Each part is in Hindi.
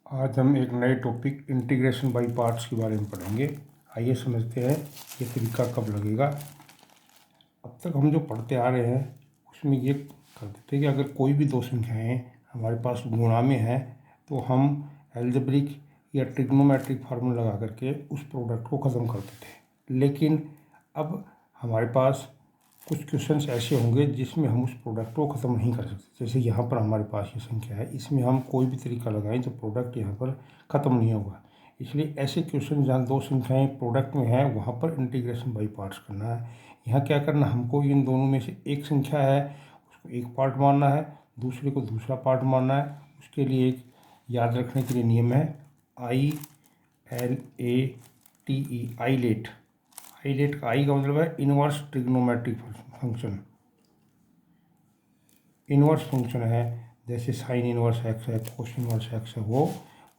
आज हम एक नए टॉपिक इंटीग्रेशन बाय पार्ट्स के बारे में पढ़ेंगे। आइए समझते हैं ये तरीका कब लगेगा। अब तक हम जो पढ़ते आ रहे हैं उसमें ये कर देते हैं कि अगर कोई भी दो संख्याएं हमारे पास गुणा में है तो हम एल्जेब्रिक या ट्रिग्नोमेट्रिक फार्मूला लगा करके उस प्रोडक्ट को ख़त्म करते थे। लेकिन अब हमारे पास कुछ क्वेश्चंस ऐसे होंगे जिसमें हम उस प्रोडक्ट को ख़त्म नहीं कर सकते। जैसे यहाँ पर हमारे पास ये संख्या है, इसमें हम कोई भी तरीका लगाएं तो प्रोडक्ट यहाँ पर ख़त्म नहीं होगा। इसलिए ऐसे क्वेश्चन जहाँ दो संख्याएं प्रोडक्ट में हैं वहाँ पर इंटीग्रेशन बाई पार्ट्स करना है। यहाँ क्या करना, हमको इन दोनों में से एक संख्या है उसको एक पार्ट मानना है, दूसरे को दूसरा पार्ट मानना है। उसके लिए एक याद रखने के लिए नियम है ILATE, आईलेट। आईलेट का आई का मतलब है inverse trigonometric function. Inverse function है जैसे साइन इनवर्स एक्स है, कोस इनवर्स एक्स है वो।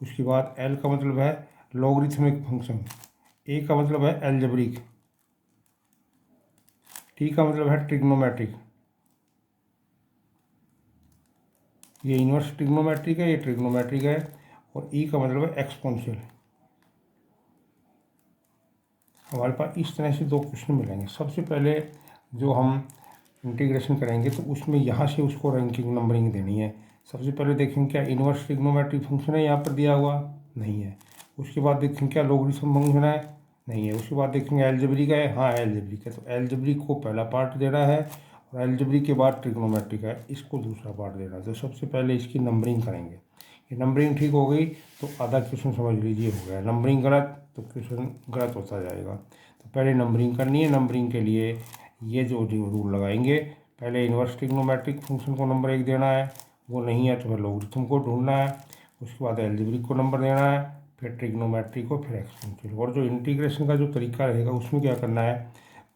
उसके बाद एल का मतलब है लॉगरिथमिक फंक्शन, ए का मतलब है एल्जेब्रिक, टी का मतलब है ट्रिग्नोमेट्रिक। ये इनवर्स ट्रिग्नोमेट्रिक है, ये ट्रिग्नोमेट्रिक है। और ई का मतलब है एक्सपोनेंशियल। हमारे पास इस तरह से दो क्वेश्चन मिलेंगे। सबसे पहले जो हम इंटीग्रेशन करेंगे तो उसमें यहाँ से उसको रैंकिंग नंबरिंग देनी है। सबसे पहले देखेंगे क्या इनवर्स ट्रिग्नोमेट्रिक फंक्शन है यहाँ पर दिया हुआ, नहीं है। उसके बाद देखेंगे क्या लॉगरिथम फंक्शन है, नहीं है। उसके बाद देखेंगे एल्जेब्रिक है, हाँ एल्जेब्रिक है। तो एल्जेब्रिक को पहला पार्ट देना है और एल्जेब्रिक के बाद ट्रिग्नोमेट्रिक है, इसको दूसरा पार्ट देना है। तो सबसे पहले इसकी नंबरिंग करेंगे। ये नंबरिंग ठीक हो गई तो आधा क्वेश्चन समझ लीजिए हो गया। नंबरिंग गलत तो क्वेश्चन गलत होता जाएगा। तो पहले नंबरिंग करनी है। नंबरिंग के लिए ये जो रूल लगाएंगे, पहले इनवर्स ट्रिग्नोमेट्रिक फंक्शन को नंबर 1 देना है, वो नहीं है तो फिर लॉगरिथम को ढूंढना है। उसके बाद एल्जेब्रिक को नंबर देना है, फिर ट्रिग्नोमेट्रिक को, फिर एक्सपोनेंशियल। और जो इंटीग्रेशन का जो तरीका रहेगा उसमें क्या करना है,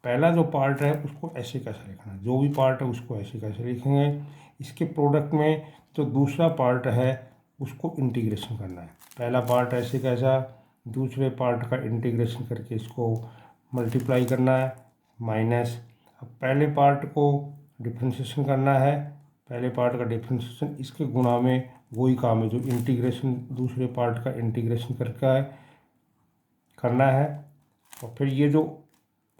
पहला जो पार्ट है उसको ऐसे कैसे लिखना है, जो भी पार्ट है उसको ऐसे कैसे लिखेंगे। इसके प्रोडक्ट में जो दूसरा पार्ट है उसको इंटीग्रेशन करना है। पहला पार्ट ऐसे कैसा, दूसरे पार्ट का इंटीग्रेशन करके इसको मल्टीप्लाई करना है माइनस। अब पहले पार्ट को डिफ्रेंशिएशन करना है, पहले पार्ट का डिफ्रेंशिएशन इसके गुणा में वही काम है जो इंटीग्रेशन दूसरे पार्ट का इंटीग्रेशन करके करना है। और फिर ये जो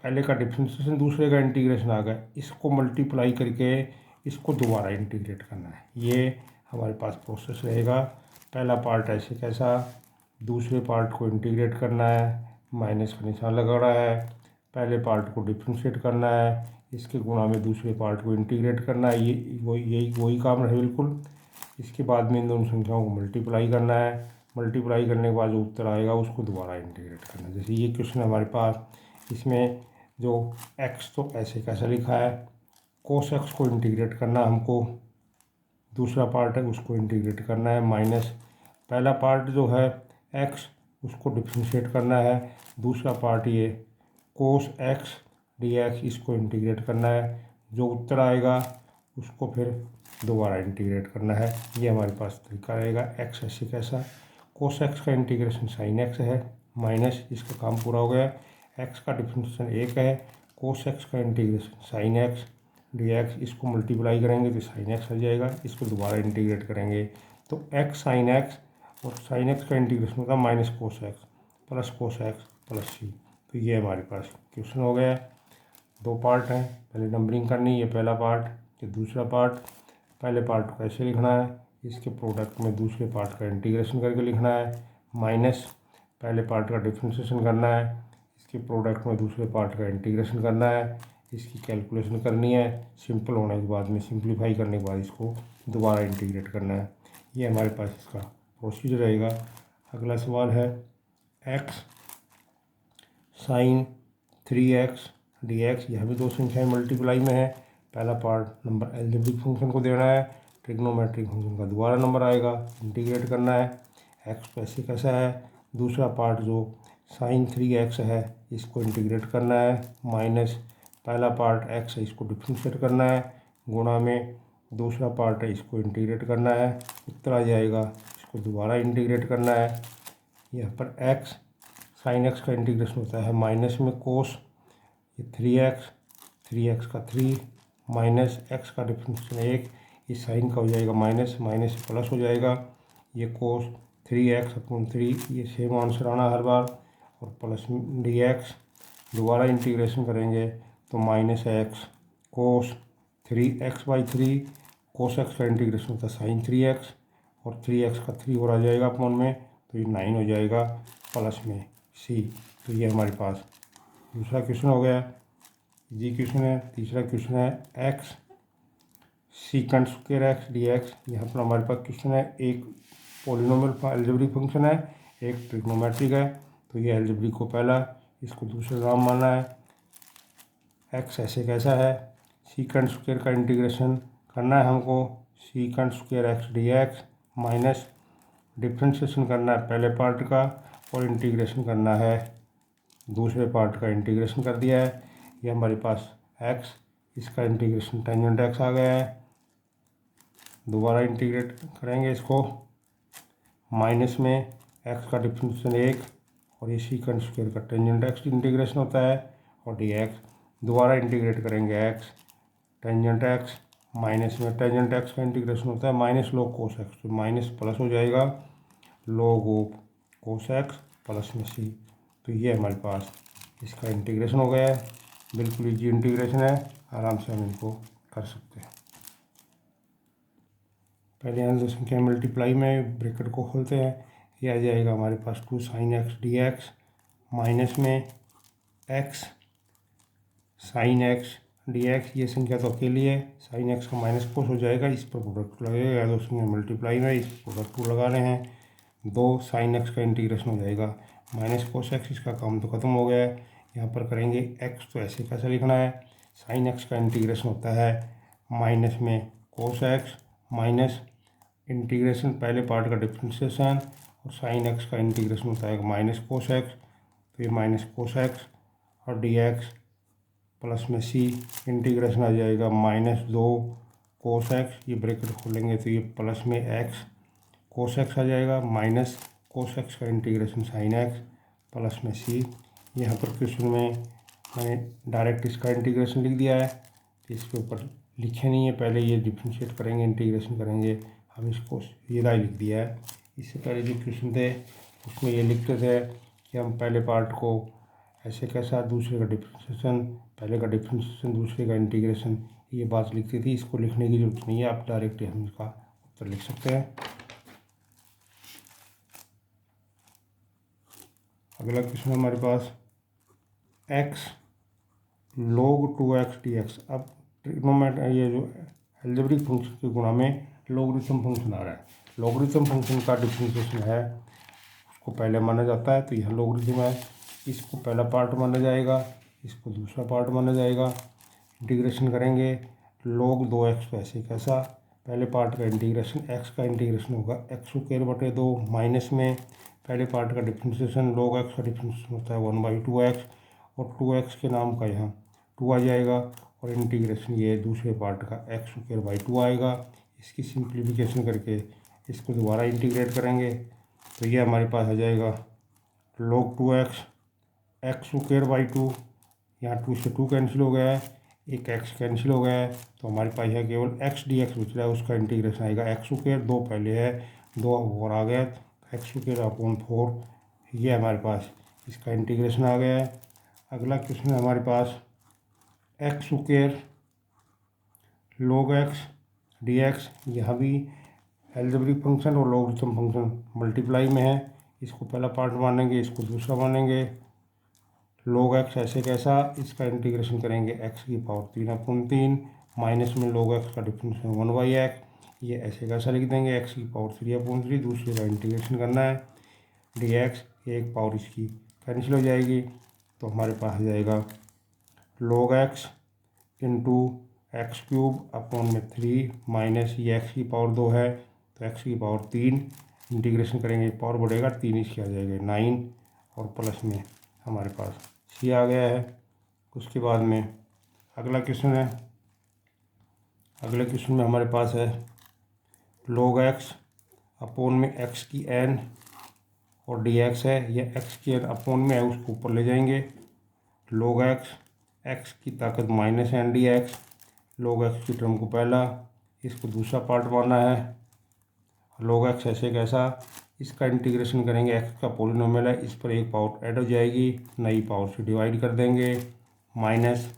पहले का डिफ्रेंशिएशन दूसरे का इंटीग्रेशन आ गया, इसको मल्टीप्लाई करके इसको दोबारा इंटीग्रेट करना है। ये हमारे पास प्रोसेस रहेगा। पहला पार्ट ऐसे कैसा, दूसरे पार्ट को इंटीग्रेट करना है, माइनस का निशान लगा रहा है। पहले पार्ट को डिफ्रेंशिएट करना है, इसके गुणा में दूसरे पार्ट को इंटीग्रेट करना है। ये वही काम रहे बिल्कुल। इसके बाद में इन दोनों संख्याओं को मल्टीप्लाई करना है, मल्टीप्लाई करने के बाद जो उत्तर आएगा उसको दोबारा इंटीग्रेट करना है। जैसे ये क्वेश्चन हमारे पास, इसमें जो x तो ऐसे कैसे लिखा है, कोस x को इंटीग्रेट करना हमको, दूसरा पार्ट है उसको इंटीग्रेट करना है माइनस पहला पार्ट जो है x उसको डिफ्रेंशिएट करना है, दूसरा पार्ट ये कोस x dx इसको इंटीग्रेट करना है। जो उत्तर आएगा उसको फिर दोबारा इंटीग्रेट करना है। ये हमारे पास तरीका रहेगा। x ऐसे कैसा, कोस x का इंटीग्रेशन साइन x है माइनस, इसका काम पूरा हो गया। x का डिफ्रेंशिएशन 1 है, कोस x का इंटीग्रेशन साइन x dx, इसको मल्टीप्लाई करेंगे तो साइन x आ जाएगा, इसको दोबारा इंटीग्रेट करेंगे तो x साइन x, और साइन x का इंटीग्रेशन होगा माइनस कोस x प्लस c। तो ये हमारे पास क्वेश्चन हो गया। दो पार्ट हैं, पहले नंबरिंग करनी है, पहला पार्ट, फिर दूसरा पार्ट। पहले पार्ट को ऐसे लिखना है, इसके प्रोडक्ट में दूसरे पार्ट का इंटीग्रेशन करके लिखना है माइनस पहले पार्ट का डिफ्रेंशिएशन करना है, इसके प्रोडक्ट में दूसरे पार्ट का इंटीग्रेशन करना है, इसकी कैलकुलेशन करनी है, सिंपल होने के बाद में सिंप्लीफाई करने के बाद इसको दोबारा इंटीग्रेट करना है। ये हमारे पास इसका प्रोसीजर रहेगा। अगला सवाल है x साइन 3x dx, यह भी दो संख्याएं मल्टीप्लाई में है। पहला पार्ट नंबर एल्जेब्रिक फंक्शन को देना है, ट्रिग्नोमेट्रिक फंक्शन का दोबारा नंबर आएगा, इंटीग्रेट करना है। x पैसे कैसा है, दूसरा पार्ट जो साइन 3x है इसको इंटीग्रेट करना है माइनस पहला पार्ट x है इसको डिफ्रेंशिएट करना है, गुणा में दूसरा पार्ट है इसको इंटीग्रेट करना है, उत्तर आ जाएगा, इसको दोबारा इंटीग्रेट करना है। यहाँ पर x साइन x का इंटीग्रेशन होता है माइनस में कोस, ये 3x का 3 माइनस x का डिफ्रेंशिएशन 1, इस साइन का हो जाएगा माइनस, माइनस प्लस हो जाएगा, ये कोस 3x/3, ये सेम आंसर आना हर बार, और प्लस dx, दोबारा इंटीग्रेशन करेंगे तो -x कोस 3x/3, कोस x का इंटीग्रेशन होता है sin 3x, और 3x का 3 और आ जाएगा अपॉन में, तो ये 9 हो जाएगा प्लस में c। तो ये हमारे पास दूसरा क्वेश्चन हो गया, जी क्वेश्चन है। तीसरा क्वेश्चन है x secant square x dx। यहाँ पर हमारे पास क्वेश्चन है, एक पॉलिनोमियल एल्जेब्रिक फंक्शन है, एक ट्रिग्नोमेट्रिक है। तो ये एल्जेब्रिक को पहला, इसको दूसरा नाम मानना है। x ऐसे कैसा है, सीकेंट स्क्वायर का इंटीग्रेशन करना है हमको, secant square x dx, minus differentiation करना है पहले पार्ट का, और इंटीग्रेशन करना है दूसरे पार्ट का। इंटीग्रेशन कर दिया है, ये हमारे पास x, इसका इंटीग्रेशन टेंजेंट x आ गया है। दोबारा इंटीग्रेट करेंगे इसको, माइनस में x का डिफ्रेंशिएशन 1, और ये सीकेंट स्क्वायर का टेंजेंट x इंटीग्रेशन होता है, और dx। दोबारा इंटीग्रेट करेंगे x, टेंजेंट x, माइनस में टेंजेंट x का इंटीग्रेशन होता है माइनस log cos x, तो माइनस प्लस हो जाएगा log of cos x plus में c। तो ये हमारे पास इसका इंटीग्रेशन हो गया है। बिल्कुल इजी इंटीग्रेशन है, आराम से हम इनको कर सकते हैं। पहले यहाँ दो संख्या मल्टीप्लाई में ब्रैकेट को खोलते हैं, ये आ जाएगा हमारे पास 2 sin x dx, माइनस में x sin x dx। ये संख्या तो अकेली है, sin x का माइनस कोस हो जाएगा, इस पर प्रोडक्ट लगेगा। दो संख्या मल्टीप्लाई में इस प्रोडक्ट को लगा रहे हैं, 2 sin x का इंटीग्रेशन हो जाएगा माइनस कोस x, इसका काम तो खत्म हो गया है। यहाँ पर करेंगे x, तो ऐसे कैसे लिखना है, sin x का इंटीग्रेशन होता है माइनस में कोस x, माइनस इंटीग्रेशन पहले पार्ट का डिफ्रेंशिएशन, और sin x का इंटीग्रेशन होता है माइनस कोस x, तो ये माइनस कोस x, और dx प्लस में c, इंटीग्रेशन आ जाएगा -2 कोस x, ये ब्रैकेट खोलेंगे तो ये प्लस में x कोस x आ जाएगा, माइनस कोस x का इंटीग्रेशन sin x प्लस में c। यहाँ पर क्वेश्चन में मैंने डायरेक्ट इसका इंटीग्रेशन लिख दिया है, तो इसके ऊपर लिखे नहीं है, पहले ये डिफ्रेंशिएट करेंगे, इंटीग्रेशन करेंगे। हम इसको सीधा लिख दिया है। इससे पहले जो क्वेश्चन थे उसमें ये लिखते थे कि हम पहले पार्ट को ऐसे कैसा, दूसरे का डिफ्रेंशिएशन, पहले का डिफ्रेंशिएशन, दूसरे का इंटीग्रेशन, ये बात लिखती थी। इसको लिखने की जरूरत नहीं है, आप डायरेक्ट हम इसका उत्तर लिख सकते हैं। अगला क्वेश्चन हमारे पास x log 2x dx। अब ट्रिग्नोमेट्री, ये जो एल्जेब्रिक फंक्शन के गुणा में लॉगरिथम फंक्शन आ रहा है, लॉगरिथम फंक्शन का डिफरेंशिएशन है, उसको पहले माना जाता है। तो यह लॉगरिथम है, इसको पहला पार्ट माना जाएगा, इसको दूसरा पार्ट माना जाएगा। इंटीग्रेशन करेंगे log 2x, तो ऐसे कैसा, पहले पार्ट का इंटीग्रेशन, x का इंटीग्रेशन होगा x²/2, माइनस में पहले पार्ट का डिफ्रेंशिएशन, log x का डिफ्रेंशिएशन होता है 1/2x, और 2x के नाम का यहाँ 2 आ जाएगा, और इंटीग्रेशन ये दूसरे पार्ट का x² आएगा। इसकी सिंप्लीफिकेशन करके इसको दोबारा इंटीग्रेट करेंगे, तो ये हमारे पास आ जाएगा log 2x x²/2, यहाँ 2 से 2 कैंसिल हो गया है, एक x कैंसिल हो गया है, तो हमारे पास यहाँ केवल x dx बच रहा है, उसका इंटीग्रेशन आएगा x², 2 पहले है, 2 और आ गया, x²/4, ये हमारे पास इसका इंटीग्रेशन आ गया है। अगला क्वेश्चन है हमारे पास x² log x dx। यहाँ भी एल्जेब्रिक फंक्शन और लॉगरिथम फंक्शन मल्टीप्लाई में है, इसको पहला पार्ट मानेंगे, इसको दूसरा मानेंगे। log x ऐसे कैसा, इसका इंटीग्रेशन करेंगे x⁻3/3, माइनस में log x का डिफरेंशिएशन 1/x, ये ऐसे कैसा लिख देंगे x⁻3/3, दूसरे का इंटीग्रेशन करना है dx, एक पावर इसकी कैंसिल हो जाएगी, तो हमारे पास आ जाएगा log x into x³/3, minus ये x⁻2 है, तो x⁻3, इंटीग्रेशन करेंगे पावर बढ़ेगा 3, इसकी आ जाएगा 9, और प्लस में हमारे पास c आ गया है। उसके बाद में अगला क्वेश्चन है, अगले क्वेश्चन में हमारे पास है log x अपॉन में x की n, और dx है, यह x की n अपॉन में है, उसको ऊपर ले जाएंगे। log x की ताकत -n dx, log x की टर्म को पहला, इसको दूसरा पार्ट मानना है। log x ऐसे कैसा, इसका इंटीग्रेशन करेंगे, एक्स का पोलिनोमियल है, इस पर एक पावर ऐड हो जाएगी, नई पावर से डिवाइड कर देंगे, माइनस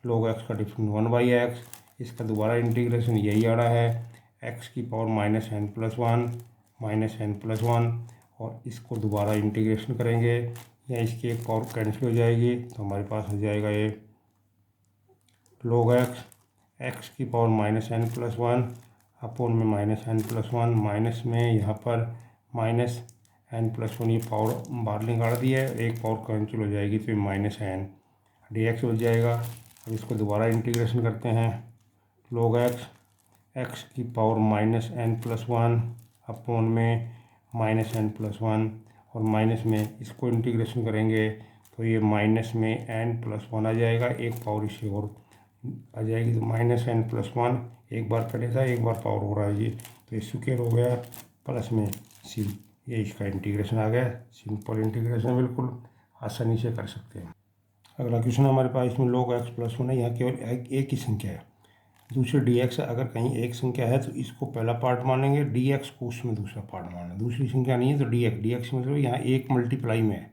log x का डिफरेंस 1/x, इसका दोबारा इंटीग्रेशन यही आ रहा है, x की पावर -n+1 और इसको दोबारा इंटीग्रेशन करेंगे या इसकी एक पावर कैंसिल हो जाएगी, तो हमारे पास हो जाएगा ये log x की पावर -n+1 अपोन में -n+1 माइनस में यहाँ पर -n+1 ये पावर बाहर निकाल दी है, एक पावर कैंसिल हो जाएगी तो ये -n dx हो जाएगा। अब इसको दोबारा इंटीग्रेशन करते हैं, log x की पावर -n+1 अपोन में -n+1 और माइनस में इसको इंटीग्रेशन करेंगे तो ये माइनस में n+1 आ जाएगा, एक पावर इससे और आ जाएगी, तो -n+1 एक बार कटे था, एक बार पावर हो रहा है ये, तो ये स्क्वायर हो गया प्लस में c, ये इसका इंटीग्रेशन आ गया। सिंपल इंटीग्रेशन बिल्कुल आसानी से कर सकते हैं। अगला क्वेश्चन हमारे पास, इसमें log x+1 है, यहाँ केवल एक ही संख्या है, दूसरी dx है। अगर कहीं एक संख्या है तो इसको पहला पार्ट मानेंगे, dx को उसमें दूसरा पार्ट मानना, दूसरी संख्या नहीं है तो dx मतलब यहाँ एक मल्टीप्लाई में है,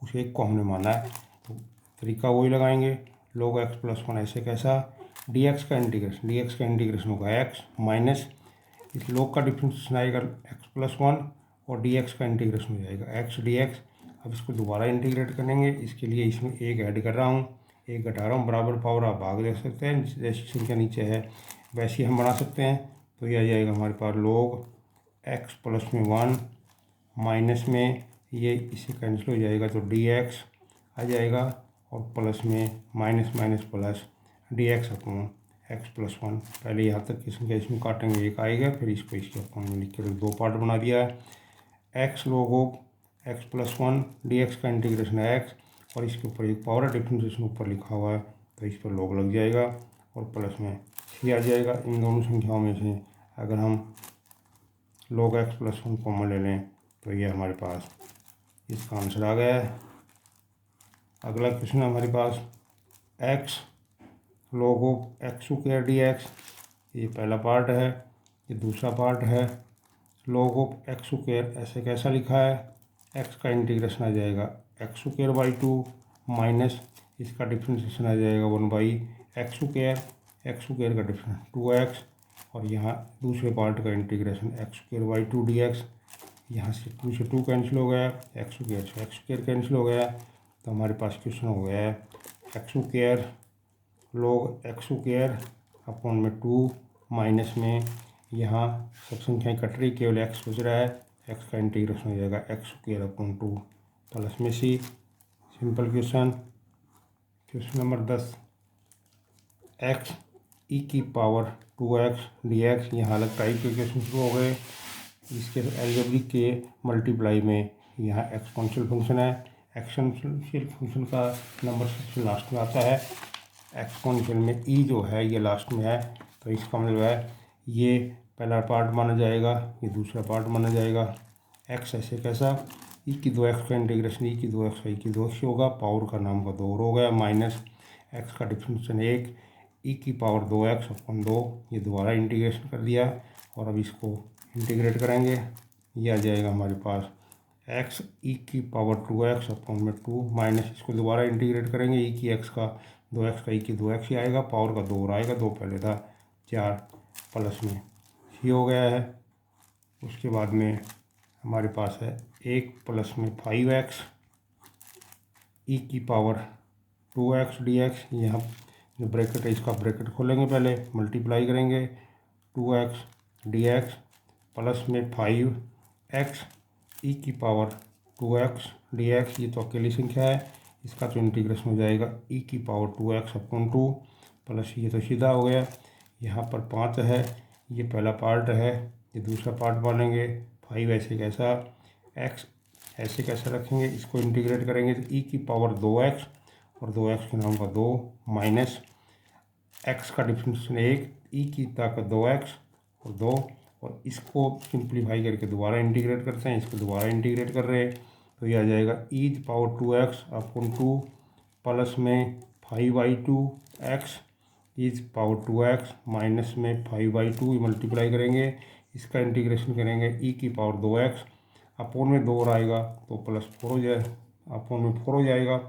उस एक को हमने माना है, तो तरीका वही लगाएंगे। log x+1 ऐसे कैसा, dx का इंटीग्रेशन होगा x माइनस इस log का डिफरेंशिएशन आएगा x+1 और dx का इंटीग्रेशन हो जाएगा x dx। अब इसको दोबारा इंटीग्रेट करेंगे, इसके लिए इसमें एक ऐड कर रहा हूँ, एक घटा रहा हूँ, बराबर पावर आप भाग दे सकते हैं, जैसी संख्या नीचे है वैसे ही हम बना सकते हैं। तो ये आ जाएगा हमारे पास log x+1 माइनस में ये इसे कैंसिल हो जाएगा तो dx आ जाएगा और प्लस में minus plus dx upon x+1। पहले यहाँ तक की संख्या इसमें काटेंगे, एक आएगा, फिर इसको इसके अपॉन में लिख के दो पार्ट बना दिया है। x log x+1 dx का इंटीग्रेशन है x और इसके ऊपर एक पावर डिफरेंशिएशन ऊपर लिखा हुआ है, तो इस पर log लग जाएगा और प्लस में c आ जाएगा। इन दोनों संख्याओं में से अगर हम log x+1 कॉमन ले लें तो ये हमारे पास इसका आंसर आ गया है। अगला क्वेश्चन हमारे पास x log x² dx, ये पहला पार्ट है, ये दूसरा पार्ट है। log x² ऐसे कैसा लिखा है, x का इंटीग्रेशन आ जाएगा x² माइनस इसका डिफरेंशिएशन आ जाएगा 1/x² का डिफरेंस 2x और यहाँ दूसरे पार्ट का इंटीग्रेशन x² dx, यहाँ से 2 से 2 कैंसिल हो गया, x² से x² कैंसिल हो गया, तो हमारे पास क्वेश्चन हो गया है x² log x² अपॉन में 2 माइनस में यहाँ सब संख्याएँ कट रही, केवल x बच रहा है, x का इंटीग्रेशन हो जाएगा x² अपॉन 2 प्लस में c। Simple question number 10, x e की पावर 2x dx, यहाँ अलग टाइप के क्वेश्चन शुरू हो गए। इसके अलजेब्रिक के मल्टीप्लाई में यहाँ एक्सपोनेंशियल फंक्शन है, एक्सपोनेंशियल फंक्शन का नंबर सबसे लास्ट में आता है, एक्सपोनेंशियल में e जो है ये लास्ट में है, तो इसका मतलब है ये पहला पार्ट माना जाएगा, ये दूसरा पार्ट माना जाएगा। x ऐसे कैसा, e की 2x का इंटीग्रेशन e की 2x e की 2x होगा, पावर का नाम का 2 हो गया, माइनस x का डिफरेंशिएशन 1 e की पावर 2x अपॉन 2, ये दोबारा इंटीग्रेशन कर दिया और अब इसको इंटीग्रेट करेंगे, ये आ जाएगा हमारे पास x e की पावर 2x अपॉन में 2 माइनस इसको दोबारा इंटीग्रेट करेंगे, e की x का 2x का e की 2x ही आएगा, पावर का 2 आएगा, 2 पहले था 4 प्लस में c हो गया है। उसके बाद में हमारे पास है 1 प्लस में 5x e की पावर 2x dx, यहाँ जो ब्रैकेट है इसका ब्रैकेट खोलेंगे, पहले मल्टीप्लाई करेंगे 2x dx प्लस में 5x e की पावर 2x dx, ये तो अकेली संख्या है, इसका तो इंटीग्रेशन हो जाएगा e की पावर 2x अपॉन 2 प्लस ये तो सीधा हो गया, यहाँ पर 5 है, ये पहला पार्ट है, ये दूसरा पार्ट मानेंगे, 5 ऐसे कैसा, x ऐसे कैसे रखेंगे, इसको इंटीग्रेट करेंगे तो e की पावर 2x और 2x के नाम का 2 माइनस x का डिफरेंशिएशन 1 e की ताकत 2x और 2 और इसको सिंप्लीफाई करके दोबारा इंटीग्रेट करते हैं, इसको दोबारा इंटीग्रेट कर रहे हैं, तो ये आ जाएगा e की पावर 2x अपॉन 2 प्लस में 5/2x e की पावर 2x माइनस में 5/2 मल्टीप्लाई करेंगे, इसका इंटीग्रेशन करेंगे e की पावर 2x अपोन में 2 और आएगा तो +4 हो जाए, अपोन में 4 हो जाएगा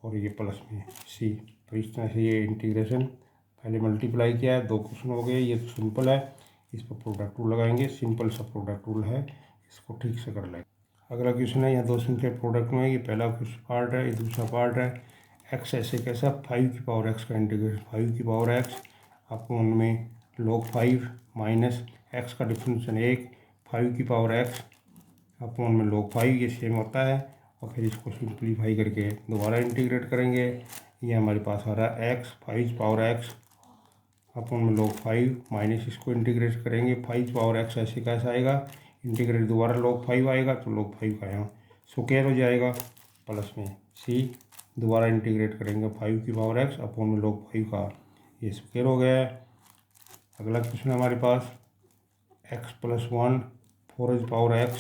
और ये प्लस में c। तो इस तरह से ये इंटीग्रेशन पहले मल्टीप्लाई किया है, 2 क्वेश्चन हो गए। ये तो सिंपल है, इस पर प्रोडक्ट रूल लगाएंगे, सिंपल सा प्रोडक्ट रूल है, इसको ठीक से कर लेंगे। अगला क्वेश्चन है, यहाँ 2 संख्या प्रोडक्ट में, ये पहला क्वेश्चन पार्ट है, ये दूसरा पार्ट है। x ऐसे कैसा, 5 की पावर x का इंटीग्रेशन 5 की पावर x अपोन में log 5 माइनस x का डिफरेंशियल 1 5 की पावर x अपोन में log 5, ये सेम होता है। और फिर इसको सिंप्लीफाई करके दोबारा इंटीग्रेट करेंगे। ये हमारे पास आ रहा है x 5 पावर x अपोन में log 5 माइनस इसको इंटीग्रेट करेंगे 5 पावर x ऐसे कैसा आएगा, इंटीग्रेट दोबारा log 5 आएगा तो log 5 का यहाँ स्क्वायर हो जाएगा प्लस में c, दोबारा इंटीग्रेट करेंगे 5 की पावर x अपोन में log 5 का ये स्क्वायर हो गया है। अगला क्वेश्चन हमारे पास x + 1 4 पावर x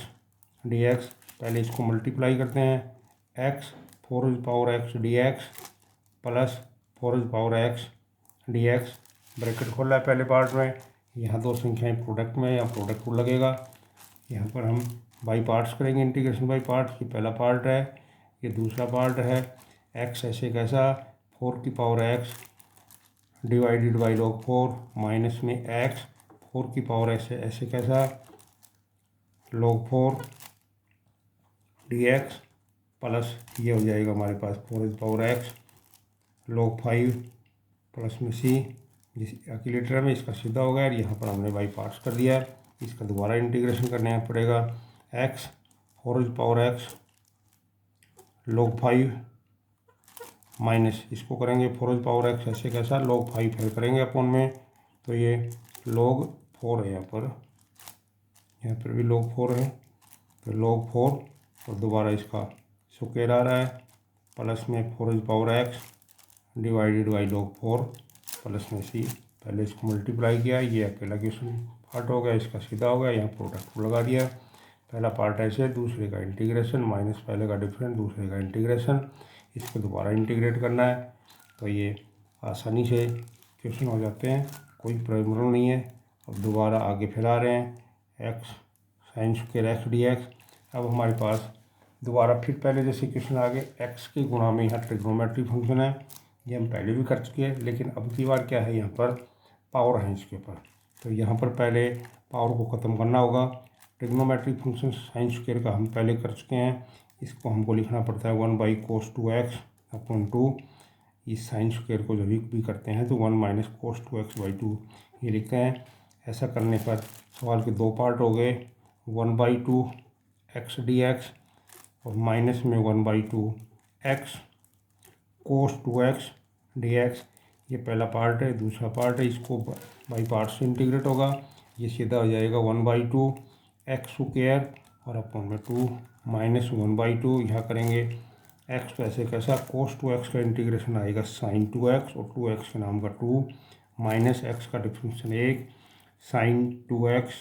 dx, पहले इसको मल्टीप्लाई करते हैं। x 4 power x dx plus 4 power x dx, bracket खोला है पहले पार्ट में। यहाँ 2 संख्याएं प्रोडक्ट में, यहाँ प्रोडक्ट को लगेगा। यहाँ पर हम बाई पार्ट्स करेंगे, इंटीग्रेशन बाई पार्ट्स। ये पहला पार्ट है, ये दूसरा पार्ट है। x ऐसे कैसा, 4 की power x divided by log 4 minus में x 4 की पावर ऐसे कैसा log 4 dx प्लस ये हो जाएगा हमारे पास 4 पावर x log 5 प्लस में c, जिस कैलकुलेटर में इसका सीधा हो गया। यहाँ पर हमने बाई पार्ट्स कर दिया है, इसका दोबारा इंटीग्रेशन करना पड़ेगा। x 4 power x log 5 minus इसको करेंगे 4 पावर x ऐसे कैसा log 5 फिर करेंगे अपोन में, तो ये log 4 है। यहाँ पर भी log 4 है, तो log 4 और दोबारा इसका स्क्वायर आ रहा है प्लस में 4 power x divided by log 4 plus में c। पहले इसको मल्टीप्लाई किया, ये अकेला क्वेश्चन पार्ट हो गया, इसका सीधा हो गया। यहाँ प्रोडक्ट को लगा दिया, पहला पार्ट ऐसे, दूसरे का इंटीग्रेशन माइनस पहले का डिफरेंस, दूसरे का इंटीग्रेशन, इसको दोबारा इंटीग्रेट करना है। तो ये आसानी से क्वेश्चन हो जाते हैं, कोई प्रॉब्लम नहीं है। अब दोबारा आगे फैला रहे हैं x sine square x dx। अब हमारे पास दोबारा फिर पहले जैसे क्वेश्चन आगे x के गुणा में यहाँ ट्रिग्नोमेट्रिक फंक्शन है, ये हम पहले भी कर चुके हैं, लेकिन अब की बार क्या है, यहाँ पर पावर है इसके ऊपर। तो यहाँ पर पहले पावर को ख़त्म करना होगा। ट्रिग्नोमेट्रिक फंक्शन साइन स्क्वायर का हम पहले कर चुके हैं, इसको हमको लिखना पड़ता है 1/cos 2x अपॉन 2। इस साइन स्क्वायर को जब भी करते हैं तो 1 - cos 2x/2 ये लिखते हैं। ऐसा करने पर सवाल के 2 पार्ट हो गए, 1/2x dx और माइनस में 1/2x cos 2x dx। ये पहला पार्ट है, दूसरा पार्ट है, इसको बाई पार्ट से इंटीग्रेट होगा। ये सीधा हो जाएगा 1/2x स्क्वायर और अपॉन में 2 माइनस 1/2 यहाँ करेंगे x तो ऐसे कैसा cos 2x का इंटीग्रेशन आएगा sin 2x और 2x के नाम का 2 माइनस x का डिफरेंशियल 1 sin 2x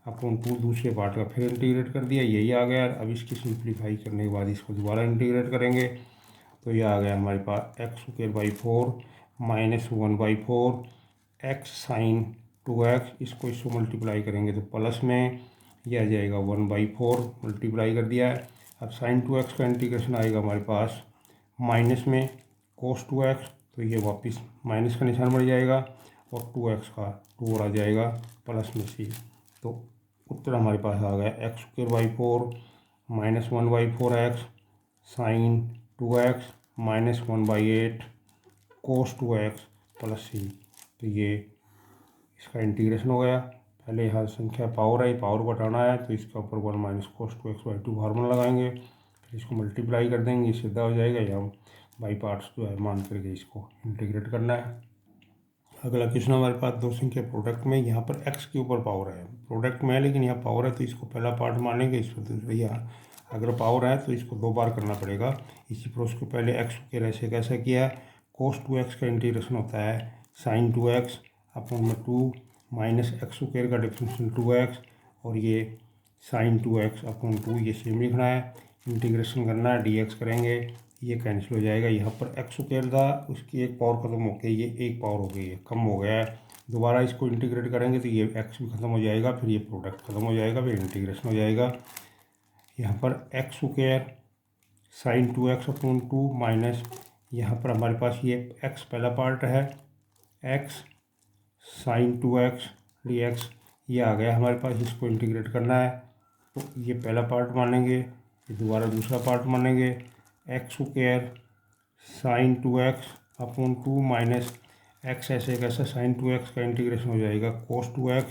अपॉन 2, दूसरे पार्ट का फिर इंटीग्रेट कर दिया, यही आ गया। अब इसकी सिंप्लीफाई करने के बाद इसको दोबारा इंटीग्रेट करेंगे, तो ये आ गया हमारे पास x² 4 minus 1/4 x sign 2x। इसको मल्टीप्लाई करेंगे तो प्लस में ये आ जाएगा 1/4 मल्टीप्लाई कर दिया है। अब साइन 2x का इंटीग्रेशन आएगा हमारे पास माइनस में cos 2x, तो ये वापस माइनस का निशान बढ़ जाएगा और 2x का 2 और आ जाएगा प्लस में c। तो उत्तर हमारे पास आ गया x² 4 minus 1/4x sine 2x minus 1/8 cos 2x plus c। तो ये इसका इंटीग्रेशन हो गया। पहले यहाँ संख्या पावर है, पावर को हटाना है, तो इसके ऊपर 1 - cos 2x/2 फार्मूला लगाएंगे, फिर इसको मल्टीप्लाई कर देंगे, ये सीधा हो जाएगा। यहाँ बाई पार्ट्स जो है मान करके इसको इंटीग्रेट करना है। अगला क्वेश्चन हमारे पास 2 संख्या प्रोडक्ट में, यहाँ पर x के ऊपर पावर है, प्रोडक्ट में है लेकिन यहाँ पावर है, तो इसको पहला पार्ट मानेंगे, इस पर दूसरा। यहाँ अगर पावर है तो इसको 2 बार करना पड़ेगा। इसी प्रोसेस को पहले x के ऐसे कैसा किया, cos 2x का इंटीग्रेशन होता है sin 2x अपॉन में 2 माइनस x² का डिफरेंशियल 2x और ये sin 2x अपॉन 2, ये सेम लिखना है, इंटीग्रेशन करना है, dx करेंगे, ये कैंसिल हो जाएगा। यहाँ पर x² था, उसकी एक पावर खत्म हो गई, ये एक पावर हो गई है, कम हो गया है। दोबारा इसको इंटीग्रेट करेंगे तो ये x भी खत्म हो जाएगा, फिर ये प्रोडक्ट खत्म हो जाएगा, फिर इंटीग्रेशन हो जाएगा। यहाँ पर x square sine 2x upon 2 minus यहाँ पर हमारे पास ये एक्स पहला पार्ट है, एक्स साइन 2x dx ये आ गया हमारे पास। इसको इंटीग्रेट करना है तो ये पहला पार्ट मानेंगे, ये दोबारा दूसरा पार्ट मानेंगे। X square sine 2x upon 2 minus x ऐसे कैसा साइन 2x का इंटीग्रेशन हो जाएगा कोस 2x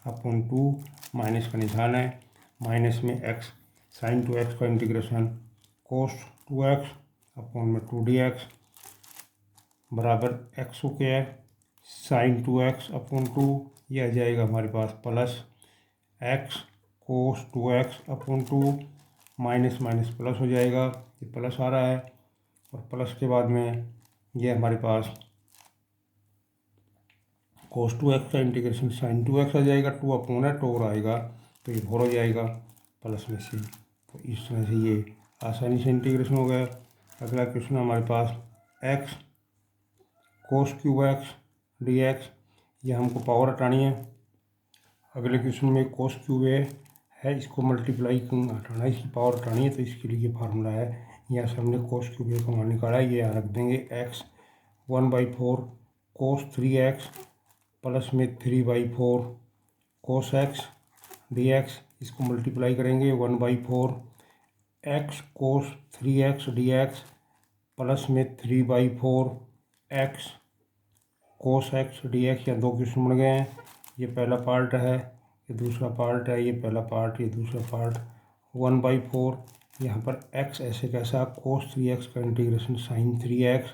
अपॉन 2 माइनस का निशान है, माइनस में एक्स साइन 2x का इंटीग्रेशन कोस 2x अपॉन में 2 dx बराबर x square sine 2x upon 2 ये आ जाएगा हमारे पास प्लस एक्स कोस 2x upon 2 minus minus plus हो जाएगा, ये प्लस आ रहा है और प्लस के बाद में ये हमारे पास कोस 2x का इंटीग्रेशन साइन 2x आ जाएगा, 2 अपॉन है 2 आएगा तो ये 4 हो जाएगा प्लस में सी। तो इस तरह से ये आसानी से इंटीग्रेशन हो गया। अगला क्वेश्चन हमारे पास x cos cube x d x, ये हमको पावर हटानी है। अगले क्वेश्चन में कोस क्यूब है इसको मल्टीप्लाई हटाना है, इसकी पावर हटानी है तो इसके लिए ये फार्मूला है। यहाँ से हमने कोस क्यूब ए का मान निकाला है, ये यहाँ रख देंगे एक्स 1/4 कोस 3x प्लस में 3/4 कोस एक्स डी एक्स, इसको मल्टीप्लाई करेंगे 1/4 एक्स कोस 3x डी एक्स प्लस में 3/4 x cos x d x. या दो क्वेश्चन बन गए हैं, ये पहला पार्ट है, ये दूसरा पार्ट है, ये पहला पार्ट ये दूसरा पार्ट। 1/4 यहाँ पर x ऐसे कैसा कोस 3x का इंटीग्रेशन साइन 3x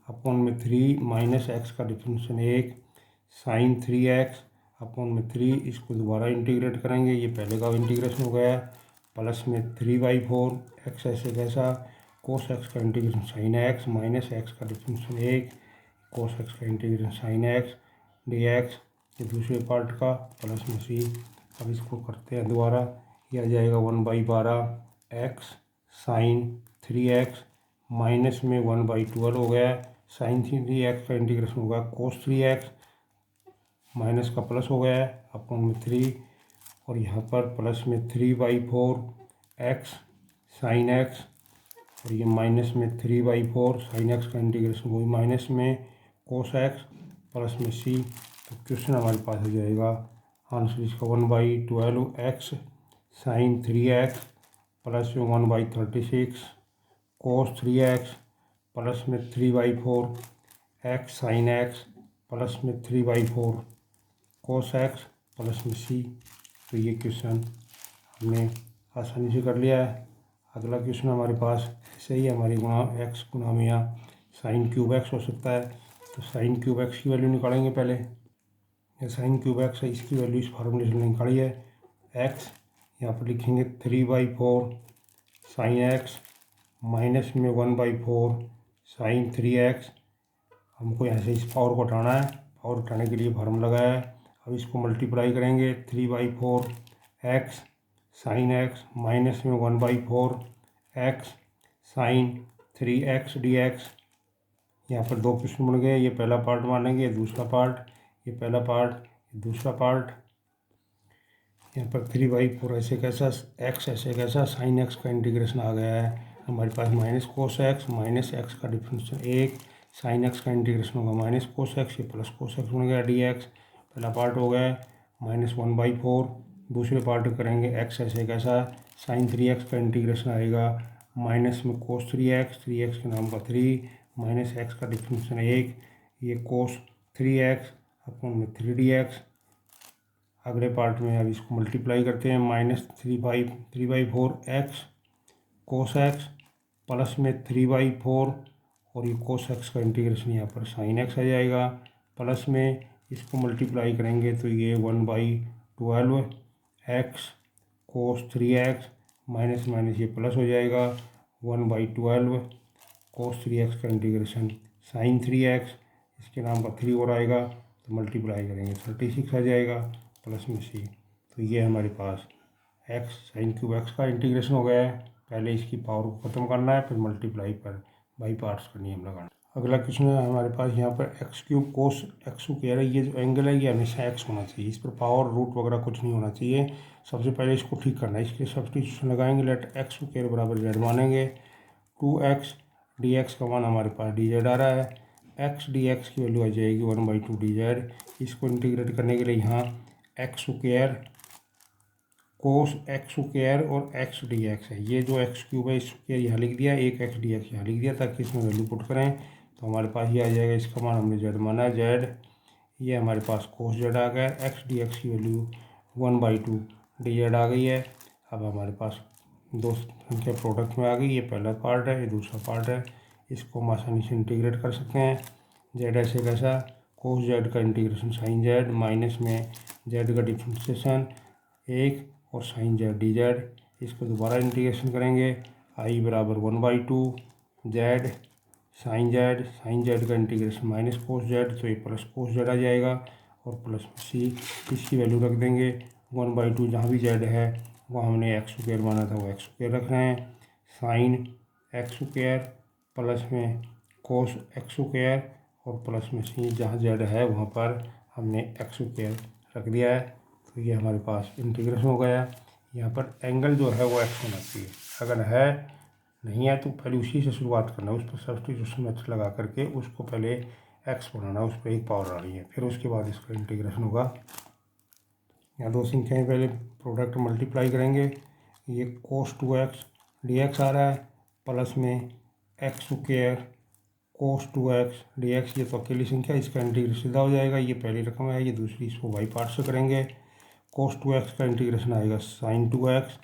अपॉन में 3 माइनस एक्स का डिफरेंशियल 1 साइन 3x अपॉन में 3, इसको दोबारा इंटीग्रेट करेंगे, ये पहले का इंटीग्रेशन हो गया प्लस में 3/4 एक्स ऐसे कैसा कोस एक्स का integration sine x minus x का डिफरेंशियल 1 कोस एक्स का integration sine x d x, ये दूसरे पार्ट का प्लस में सी। अब इसको करते हैं दोबारा, ये आ जाएगा 1/12 एक्स साइन 3x माइनस में 1/12 हो गया साइन 3x का इंटीग्रेशन होगा कोस 3x माइनस का प्लस हो गया है अपॉन में 3 और यहाँ पर प्लस में 3/4 एक्स साइन एक्स और ये माइनस में 3/4 साइन एक्स का इंटीग्रेशन वही माइनस में कोस एक्स प्लस में सी। तो क्वेश्चन हमारे पास हो जाएगा आंसर इसका 1/12 एक्स साइन 3x प्लस में 1/36 कोस 3x प्लस में 3/4 एक्स साइन एक्स प्लस में 3/4 कोस एक्स प्लस में सी। तो ये क्वेश्चन हमने आसानी से कर लिया है। अगला क्वेश्चन हमारे पास ऐसे ही हमारी गुणा एक्स गुणा में यहाँ साइन क्यूब एक्स हो सकता है, तो साइन क्यूब एक्स की वैल्यू निकालेंगे पहले। या साइन क्यूब एक्स है इसकी वैल्यू इस फार्मूले से निकाली है, एक्स यहाँ पर लिखेंगे 3/4 साइन एक्स माइनस में 1/4 साइन 3x। हमको यहाँ से इस पावर को हटाना है, पावर हटाने के लिए फार्मूला लगाया है। अब इसको मल्टीप्लाई करेंगे 3/4 एक्स साइन एक्स माइनस में 1/4 एक्स साइन 3x dx। यहाँ पर दो क्वेश्चन बन गए, ये पहला पार्ट मानेंगे, ये दूसरा पार्ट, ये पहला पार्ट ये दूसरा पार्ट। यहाँ पर 3/4 ऐसे कैसा एक्स ऐसे कैसा साइन एक्स का इंटीग्रेशन आ गया है हमारे पास minus cos x minus x का डिफरेंशियल 1 साइन एक्स का इंटीग्रेशन होगा माइनस कोस एक्स, ये प्लस कोस एक्स बन गया डी एक्स। पहला पार्ट हो गया माइनस 1/4, दूसरे पार्ट करेंगे एक्स ऐसे कैसा साइन 3x का इंटीग्रेशन आएगा माइनस में कोस 3x के नाम का 3 माइनस एक्स का डिफरेंशियल 1, ये कोस 3x अपॉन में 3dx। अगले पार्ट में अब इसको मल्टीप्लाई करते हैं minus 3/4 x cos x plus में 3/4 और ये कोस एक्स का इंटीग्रेशन यहाँ पर साइन एक्स आ जाएगा प्लस में इसको मल्टीप्लाई करेंगे तो ये 1/12 एक्स कोस 3x माइनस माइनस ये प्लस हो जाएगा 1/12 कोस 3x का इंटीग्रेशन साइन 3x, इसके नाम का 3 और आएगा तो मल्टीप्लाई करेंगे 36 आ जाएगा प्लस में सी। तो ये हमारे पास एक्स साइन क्यूब एक्स का इंटीग्रेशन हो गया है। पहले इसकी पावर को ख़त्म करना है, फिर मल्टीप्लाई पर बाई पार्ट्स करनी है हम लगाना। अगला क्वेश्चन है हमारे पास यहाँ पर x cube cos x square है। ये जो एंगल है ये हमेशा एक्स होना चाहिए, इस पर पावर रूट वगैरह कुछ नहीं होना चाहिए। सबसे पहले इसको ठीक करना है, इसके सब्स्टिट्यूशन लगाएंगे। लेट एक्स स्क्वायर बराबर जेड मानेंगे। 2x dx का मान हमारे पास डी जेड आ रहा है। x dx की वैल्यू आ जाएगी 1/2 डी जेड। इसको इंटीग्रेट करने के लिए यहाँ x square cos x square और x dx है। ये जो एक्स क्यूब है स्क्वायर यहाँ लिख दिया, एक x dx यहाँ लिख दिया ताकि इसमें वैल्यू पुट करें तो हमारे पास ये आ जाएगा। इसका मान हमने जेड माना है जेड, ये हमारे पास कोस जेड आ गया। x dx की वैल्यू 1/2 डी जेड आ गई है। अब हमारे पास दो संख्या प्रोडक्ट में आ गई, ये पहला पार्ट है, ये दूसरा पार्ट है। इसको हम आसानी से इंटीग्रेट कर सकते हैं। जेड ऐसे कैसा, कोस जेड का इंटीग्रेशन साइन जेड माइनस में जेड का डिफ्रेंशिएशन 1 और साइन जेड डी जेड। इसको दोबारा इंटीग्रेशन करेंगे, आई बराबर 1/2 जेड साइन जेड का इंटीग्रेशन माइनस कोस जेड, तो ये प्लस कोस जेड आ जाएगा। और प्लस सी, इसकी वैल्यू रख देंगे 1/2, जहाँ भी जेड है वो हमने एक्स स्क्वायर माना था वो एक्स स्क्वायर रख रहे हैं। साइन एक्स स्क्वायर प्लस में कोस एक्स स्क्वायर और प्लस में सी, जहाँ जेड है वहाँ पर हमने एक्स स्क्वायर रख दिया है। तो ये हमारे पास इंटीग्रेशन हो गया। यहाँ पर एंगल जो है वो एक्स होना चाहिए, अगर है नहीं है तो पहले उसी से शुरुआत करना है, उस पर सब्स्टिट्यूशन मेथड लगा करके उसको पहले एक्स बनाना, उस पर एक पावर आनी है, फिर उसके बाद इसका इंटीग्रेशन होगा। यहाँ दो संख्याएं पहले प्रोडक्ट मल्टीप्लाई करेंगे। ये कोस 2x dx आ रहा है प्लस में एक्स स्क्वायर कोस 2x dx, ये तो अकेली संख्या, इसका इंटीग्रेशन सीधा हो जाएगा। ये पहली रकम है, ये दूसरी, इसको वाई पार्ट से करेंगे। कोस 2x का इंटीग्रेशन आएगा साइन 2x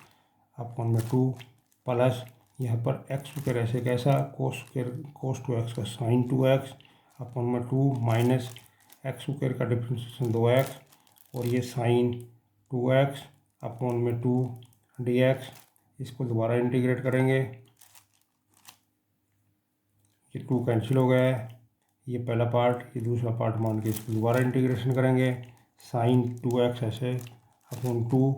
अपॉन में 2 प्लस यहाँ पर एक्स स्क्वायर ऐसे कैसा, कोस 2x का साइन 2x अपॉन में 2 माइनस एक्स स्क्वायर का डिफ्रेंशिएशन 2x और ये साइन 2x अपॉन में 2 dx। इसको दोबारा इंटीग्रेट करेंगे, ये 2 कैंसिल हो गया है, ये पहला पार्ट, ये दूसरा पार्ट मान के इसको दोबारा इंटीग्रेशन करेंगे। साइन 2x ऐसे upon 2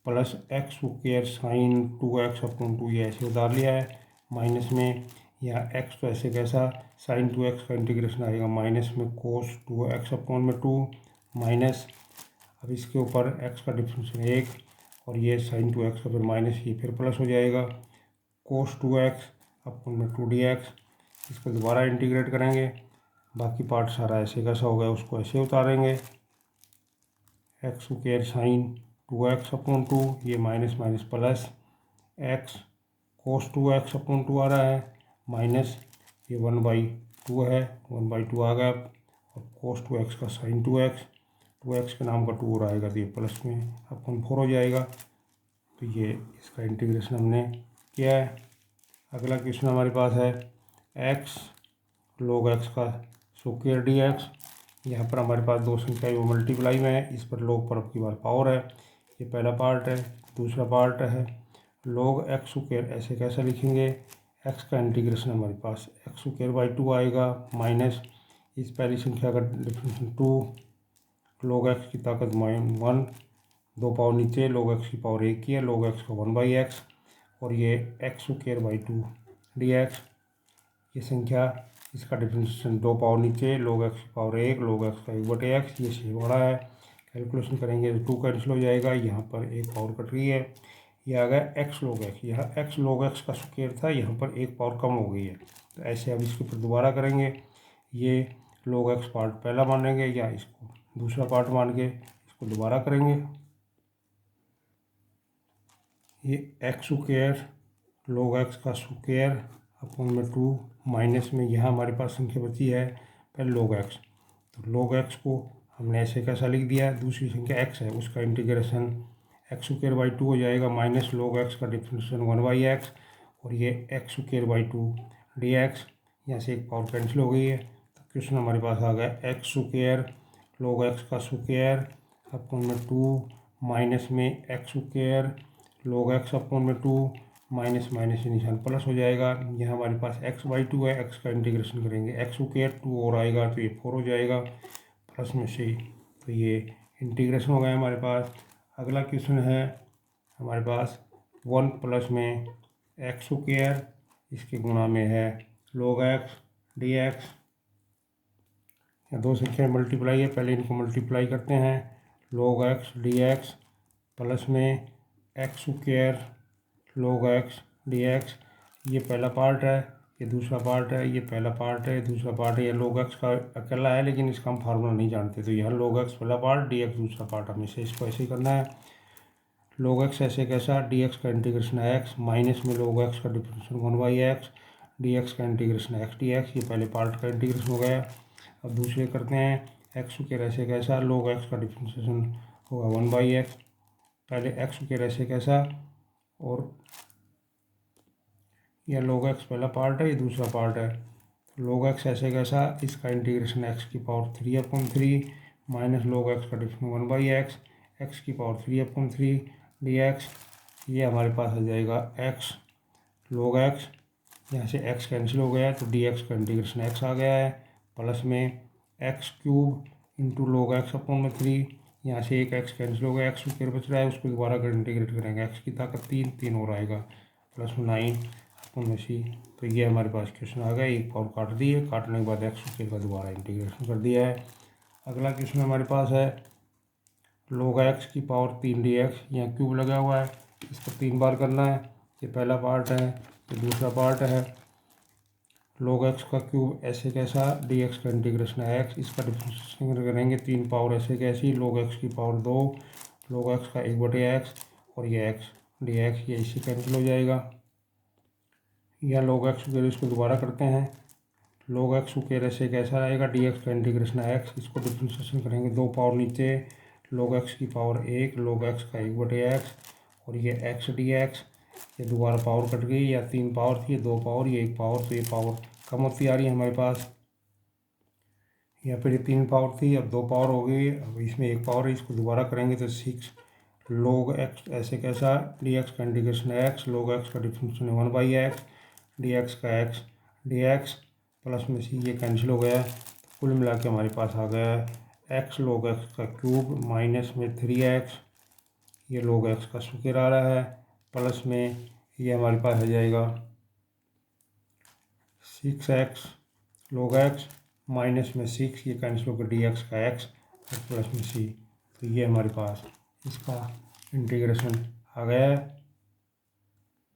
plus x square sine 2x upon 2, ये ऐसे उतार लिया है। माइनस में यहाँ x तो ऐसे कैसा, साइन 2x का इंटीग्रेशन आएगा माइनस में कोस 2x अपॉन में 2 माइनस, अब इसके ऊपर x का डिफरेंशियल 1 और ये साइन 2x का फिर माइनस, ये फिर प्लस हो जाएगा कोस 2x अपॉन में 2 dx। इसको दोबारा इंटीग्रेट करेंगे, बाकी पार्ट सारा ऐसे कैसा हो गया उसको ऐसे उतारेंगे। X square sine 2x upon 2, ये माइनस माइनस प्लस एक्स कोस 2x अपॉन 2 आ रहा है माइनस ये 1/2 है, 1/2 आ गया। और कोस 2x का साइन 2x के नाम का 2 और आएगा तो ये प्लस में अपॉन 4 हो जाएगा। तो ये इसका इंटीग्रेशन हमने किया है। अगला क्वेश्चन हमारे पास है एक्स log x का स्क्वायर dx। यहाँ पर हमारे पास दो संख्या वो मल्टीप्लाई में है, इस पर log पर अब की बार पावर है। ये पहला पार्ट है, दूसरा पार्ट है log x स्क्वायर, ऐसे कैसे लिखेंगे, x का इंटीग्रेशन हमारे पास एक्स स्क्वायर बाई 2 आएगा माइनस इस पहली संख्या का डिफरेंशियल 2 log x की ताकत -1, 2 पावर नीचे, log x की पावर 1 की है, log x का 1/x और ये एक्स स्क्वायर बाई 2 dx। ये संख्या इसका डिफरेंशिएशन 2 पावर नीचे, log x की पावर 1, log x का 1/x, ये से बड़ा है। कैलकुलेशन करेंगे तो 2 कैंसिल हो जाएगा, यहाँ पर एक पावर कट रही है, ये आ गया x log x। यहाँ x log x का स्क्वायर था, यहाँ पर एक पावर कम हो गई है, तो ऐसे अब इसके ऊपर दोबारा करेंगे। ये log x पार्ट पहला मानेंगे या इसको दूसरा पार्ट मान के इसको दोबारा करेंगे। ये एक्स स्क्वायर log x का स्क्वायर अपॉन में 2 माइनस में यहाँ हमारे पास संख्या बची है पहले log x, तो log x को हमने ऐसे कैसा लिख दिया, दूसरी संख्या x है उसका इंटीग्रेशन एक्स स्क्वायर बाई 2 हो जाएगा माइनस log x का डिफरेंशिएशन 1/x और ये एक्स स्क्वायर बाई 2 dx। यहाँ से एक पावर कैंसिल हो गई है, तो क्वेश्चन हमारे पास आ गया एक्स स्क्वायर log x का स्क्वायर अपॉन में 2 माइनस में x square log x upon में 2 माइनस माइनस से निशान प्लस हो जाएगा। यहाँ हमारे पास x/2 है, x का इंटीग्रेशन करेंगे एक्स स्क्वायर 2 और आएगा तो ये 4 हो जाएगा प्लस में से, तो ये इंटीग्रेशन हो गया हमारे पास। अगला क्वेश्चन है हमारे पास 1 प्लस में एक्स स्क्वायर, इसके गुणा में है log x dx या दो संख्या मल्टीप्लाई है, पहले इनको मल्टीप्लाई करते हैं। log x dx प्लस में x square log x dx, ये पहला पार्ट है, ये दूसरा पार्ट है, ये पहला पार्ट है, ये दूसरा पार्ट है। ये log x का अकेला है लेकिन इसका हम फार्मूला नहीं जानते, तो यह log x पहला पार्ट, dx दूसरा पार्ट, हमें से इसको ऐसे ही करना है। log x ऐसे कैसा, dx का इंटीग्रेशन है x, माइनस में log x का डिफरेंशियल 1/x, dx का इंटीग्रेशन x dx, ये पहले पार्ट का इंटीग्रेशन हो गया। अब दूसरे करते हैं। एक्स स्क्वायर ऐसे कैसा, log x का डिफरेंशिएशन होगा 1/x, पहले एक्स स्क्वायर ऐसे कैसा, और यह log x पहला पार्ट है, ये दूसरा पार्ट है। log x ऐसे कैसा, इसका इंटीग्रेशन x की पावर 3/3 माइनस log x का डिफरेंशियल 1/x, x की पावर 3/3 dx, ये हमारे पास आ जाएगा x log x, यहाँ से x कैंसिल हो गया तो dx का इंटीग्रेशन x आ गया है, प्लस में x cube into log x/3, यहाँ से एक x कैंसिल हो गया, x स्क्वायर बच रहा है, उसको दोबारा कर इंटीग्रेट करेंगे, x की ताकत 3 और आएगा, प्लस में 9/c। तो ये हमारे पास क्वेश्चन आ गया, एक पावर काट दिए, काटने के बाद x स्क्वायर का दोबारा इंटीग्रेशन कर दिया है। अगला क्वेश्चन हमारे पास है log x की पावर 3 dx, यहाँ क्यूब लगा हुआ है, इसको 3 बार करना है। ये पहला पार्ट है, ये दूसरा पार्ट है। log x का क्यूब ऐसे कैसा, dx का इंटीग्रेशन है x, इसका डिफरेंशिएशन करेंगे, 3 पावर ऐसे कैसी, log x की पावर 2, log x का 1/x, और ये x dx, ये इसी कैंसिल हो जाएगा। यह log x स्क्वायर, इसको दोबारा करते हैं। log x स्क्वायर ऐसे कैसा आएगा, dx का इंटीग्रेशन है x, इसको डिफरेंशिएशन करेंगे, 2 पावर नीचे, log x की पावर 1, log x का 1/x, और ये x dx, ये दोबारा पावर कट गई, या 3 पावर थी, ये 2 पावर, ये 1 पावर, तो ये पावर कम होती आ रही है हमारे पास। यहाँ पर ये 3 पावर थी, अब 2 पावर हो गई, अब इसमें 1 पावर है, इसको दोबारा करेंगे तो 6 log x ऐसे कैसा, dx का इंटीग्रेशन है x, log x का डिफरेंशिएशन है 1/x, dx का x dx, प्लस में c, ये कैंसिल हो गया, तो कुल मिला के हमारे पास आ गया x log x का क्यूब माइनस में 3x, ये log x का स्क्वायर आ रहा है, प्लस में ये हमारे पास आ जाएगा 6x log x माइनस में 6, ये कैंसिल होकर dx का x, और प्लस में c, तो ये हमारे पास इसका इंटीग्रेशन आ गया है।